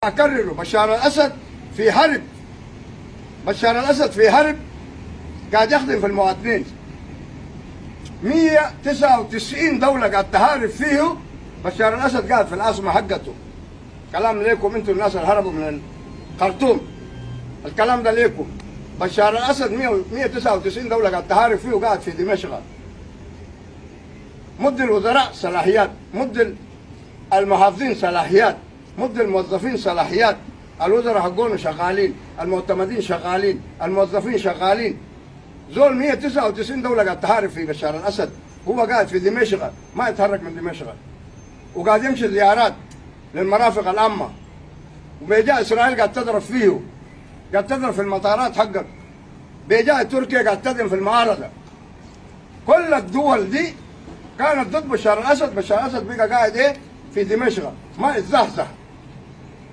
أكرره بشار الأسد في حرب. بشار الأسد في حرب قاعد يخدم في المواطنين. 199 دولة قاعد تحارب فيه، بشار الأسد قاعد في العاصمة حقته. كلام ليكم انتم الناس اللي هربوا من الخرطوم، الكلام ده ليكم. بشار الأسد 199 دولة قاعد تحارب فيه وقاعد في دمشق. مد الوزراء صلاحيات، مد المحافظين صلاحيات، مد الموظفين صلاحيات. الوزراء حقونه شغالين، المعتمدين شغالين، الموظفين شغالين. زول 199 دولة قاعد تحارب في بشار الأسد، هو قاعد في دمشق ما يتحرك من دمشق، وقاعد يمشي زيارات للمرافق العامة، وبيجاء إسرائيل قاعد تضرب فيه، قاعد تضرب في المطارات حقك، بيجاء تركيا قاعد تضرب في المعارضة. كل الدول دي كانت ضد بشار الأسد. بشار الأسد بقى قاعد إيه في دمشق ما يتزحزح.